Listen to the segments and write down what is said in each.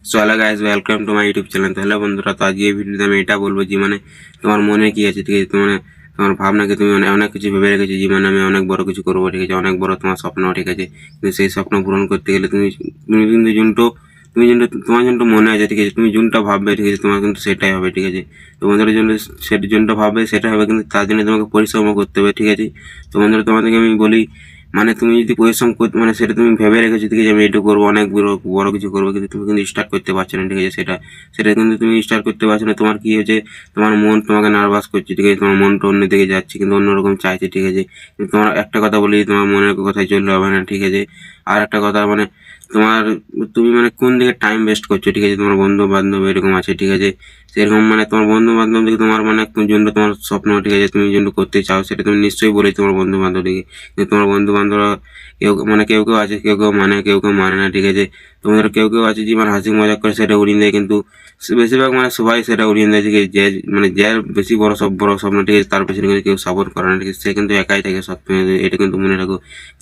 So hello guys, welcome to my YouTube channel. তাহলে বন্ধুরা, তো আজকে এই ভিডিওতে আমি এটা বলবো যে তোমার মনে কি আছে, ঠিক আছে? তোমার ভাবনাকে তুমি অনেক কিছু ভেবে রেখেছো যে আমি অনেক বড় কিছু করবো, ঠিক আছে? অনেক বড় তোমার স্বপ্ন, ঠিক আছে? কিন্তু সেই স্বপ্ন পূরণ করতে গেলে তুমি কিন্তু তোমার জন্য মনে আছে, ঠিক আছে? তুমি যোনটা ভাববে, ঠিক আছে, তোমার কিন্তু সেটাই হবে, ঠিক আছে? তোমাদের জন্য সেটা যোনটা ভাববে সেটা হবে, কিন্তু তার জন্য তোমাকে পরিশ্রম করতে হবে, ঠিক আছে? তো বন্ধুরা, তোমাদেরকে আমি বলি, তুমি যদি পরিশ্রম করতে সেটা তুমি ভেবে রেখেছো, ঠিক আছে? আমি এটা করবো, অনেক বড় বড় কিছু করবো, কিন্তু তুমি কিন্তু স্টার্ট করতে পারছো না, ঠিক আছে? সেটা কিন্তু তুমি স্টার্ট করতে পারছো না। তোমার কি হয়েছে? তোমার মন তোমাকে নার্ভাস করছে, ঠিক আছে? তোমার মনটা অন্যদিকে যাচ্ছে, কিন্তু অন্যরকম চাইছে, ঠিক আছে? কিন্তু তোমার একটা কথা বলি, তোমার মনের কথাই চললে হবে না, ঠিক আছে? আর একটা কথা, তোমার তুমি কোন দিকে টাইম ওয়েস্ট করছো, ঠিক আছে? তোমার বন্ধু বান্ধব এরকম আছে, ঠিক আছে? সেরকম তোমার বন্ধু বান্ধব দিকে তোমার কোন জন্য তোমার স্বপ্ন, ঠিক আছে, তুমি জন্য করতে চাও, সেটা তুমি নিশ্চয়ই বলে তোমার বন্ধু বান্ধবকে। কিন্তু তোমার বন্ধু বান্ধবরা কেউ কেউ আছে, কেউ কেউ মানে না, ঠিক আছে? তোমাদের কেউ কেউ আছে যে হাসি মজাক করে সেটা উড়িয়ে দেয়, কিন্তু বেশিরভাগ সবাই সেটা উড়িয়ে দেয়, ঠিক আছে? যে যার বেশি বড় স্বপ্ন, ঠিক আছে, তার পেছনে কিন্তু কেউ সাপোর্ট করে না, ঠিক আছে? সে কিন্তু একাই থাকে সব সময়, এটা কিন্তু মনে রাখো।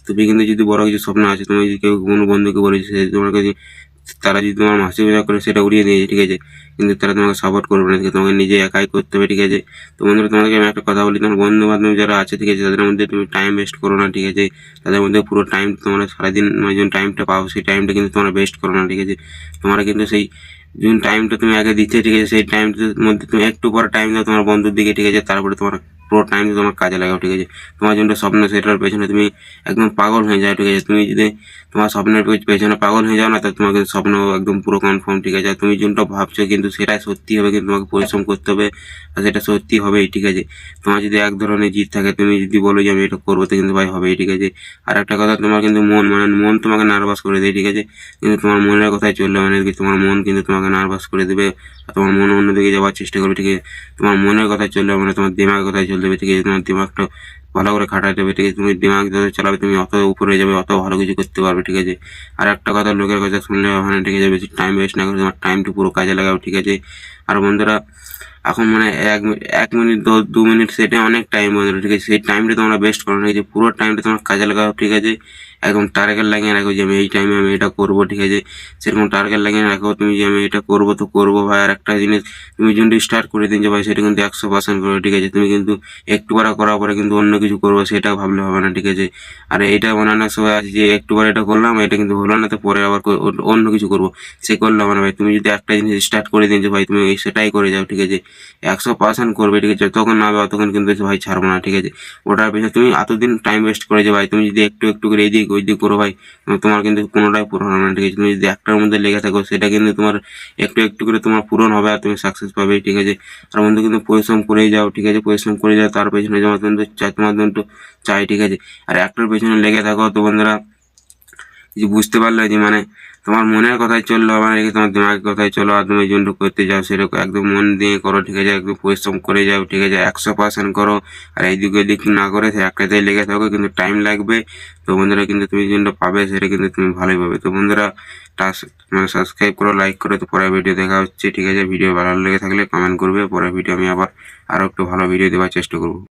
তুমি কিন্তু যদি বড় কিছু স্বপ্ন আছে, তুমি যদি কেউ কোনো বন্ধুকে বলেছো, সে তোমাকে তারা যদি তোমার হাসি মজা করে সেটা উড়িয়ে দিয়েছে, ঠিক আছে? কিন্তু তারা তোমাকে সাপোর্ট করবে না, ঠিক আছে? তোমাকে নিজে একাই করতে হবে, ঠিক আছে? তো বন্ধুরা, তোমাদেরকে আমি একটা কথা বলি, তোমার বন্ধু বান্ধব যারা আছে, ঠিক আছে, তাদের মধ্যে তুমি টাইম ওয়েস্ট করো না, ঠিক আছে? তাদের মধ্যে পুরো টাইম তোমরা সারাদিন যে টাইমটা পাও, সেই টাইমটা কিন্তু তোমরা ওয়েস্ট করো না, ঠিক আছে? তোমরা কিন্তু সেই যে টাইমটা তুমি আগে দিচ্ছে, ঠিক আছে, সেই টাইমটার মধ্যে তুমি একটু পরে টাইম দাও তোমার বন্ধুর দিকে, ঠিক আছে? তারপরে তোমার পুরো টাইম তোমার কাজে লাগাও, ঠিক আছে? তোমার জন্য স্বপ্ন সেটার পেছনে তুমি একদম পাগল হয়ে যাও, ঠিক আছে? তুমি যদি তোমার স্বপ্নের পেছনে পাগল হয়ে যাও না, তো তোমাকে স্বপ্ন একদম পুরো কনফার্ম, ঠিক আছে? আর তুমি যোনটা ভাবছো কিন্তু সেটাই সত্যি হবে, কিন্তু তোমাকে পরিশ্রম করতে হবে, আর সেটা সত্যি হবেই, ঠিক আছে? তোমার যদি এক ধরনের জিদ থাকে, তুমি যদি বলো যে আমি এটা করবো, তো কিন্তু ভাই হবেই, ঠিক আছে? আর একটা কথা, তোমার কিন্তু মন তোমাকে নার্ভাস করে দেয়, ঠিক আছে? কিন্তু তোমার মনের কথাই চললে কি তোমার মন কিন্তু তোমাকে নার্ভাস করে দেবে, আর তোমার মন অন্যদিকে যাওয়ার চেষ্টা করবে, ঠিক আছে? তোমার মনের কথাই চললে তোমার দিমাগের কথাই চলতে হবে, ঠিক আছে? তোমার দিমাগটা ভালো করে খাটাতে হবে, ঠিক আছে? তুমি দিমাগ যত চালাবে, তুমি অত উপরে যাবে, অত ভালো কিছু করতে পারবে, ঠিক আছে? আর একটা কথা, লোকের কথা শুনলে হবে না, ঠিক আছে? বেশি টাইম ওয়েস্ট না করে তোমার টাইমটা পুরো কাজে লাগাও, ঠিক আছে? আর বন্ধুরা, এখন এক মিনিট 2 মিনিট সেটা অনেক টাইম, বন্ধুরা, ঠিক আছে? সেই টাইমটা তোমরা বেস্ট করো না, ঠিক আছে? পুরো টাইমটা তোমার কাজে লাগাও, ঠিক আছে? একদম টার্গেট লাগিয়ে রাখো যে আমি এই টাইমে আমি এটা করবো, ঠিক আছে? সেরকম টার্গেট লাগিয়ে রাখো তুমি যে আমি এটা করবো তো করবো, ভাই। আর একটা জিনিস, তুমি যদি স্টার্ট করে দিন যে ভাই, সেটা কিন্তু 100% করো, ঠিক আছে? তুমি কিন্তু একটু করার পরে কিন্তু অন্য কিছু করবো সেটা ভাবলে হবে না, ঠিক আছে? আর এইটা অনেক সময় আছে যে একটুবার এটা করলাম, এটা কিন্তু হলো না, তো পরে আবার অন্য কিছু করবো, সে করলাম না, ভাই। তুমি যদি একটা জিনিস স্টার্ট করে দিন যে ভাই তুমি সেটাই করে যাও, ঠিক আছে? 100% করবে, ঠিক আছে? যতক্ষণ না হবে অতক্ষণ কিন্তু ভাই ছাড়বো না, ঠিক আছে? ওটার পেছনে তুমি এতদিন টাইম ওয়েস্ট করে যে ভাই, তুমি যদি একটু একটু করে এইদিক ওই দিক করো ভাই, তোমার কিন্তু কোনোটাই পূরণ হবে না, ঠিক আছে? তুমি যদি একটার মধ্যে লেগে থাকো, সেটা কিন্তু তোমার একটু একটু করে তোমার পূরণ হবে, আর তুমি সাকসেস পাবে, ঠিক আছে? আর বন্ধু, কিন্তু পরিশ্রম করেই যাও, ঠিক আছে? পরিশ্রম করে যাও, তার পেছনে তোমার কিন্তু চাই, ঠিক আছে? আর একটার পেছনে লেগে থাকো, তো বন্ধুরা, কিছু বুঝতে পারলে যে তোমার মনের কথাই চললো, তোমার দিমাগের কথাই চলো, আর তুমি যোনটা করতে যাও সেরকম একদম মন দিয়ে করো, ঠিক আছে? একদম পরিশ্রম করে যাও, ঠিক আছে? 100% করো। আর এইদিক ওইদিক না করে সে একটাতেই লেগে থাকো, কিন্তু টাইম লাগবে। তো বন্ধুরা, কিন্তু তুমি যোনটা পাবে সেটা কিন্তু তুমি ভালোই পাবে। তো বন্ধুরা, সাবস্ক্রাইব করো, লাইক করো। তো পরের ভিডিও দেখা হচ্ছে, ঠিক আছে? ভিডিও ভালো লেগে থাকলে কমেন্ট করবে, পরের ভিডিও আমি আবার আরও একটু ভালো ভিডিও দেওয়ার চেষ্টা করবো।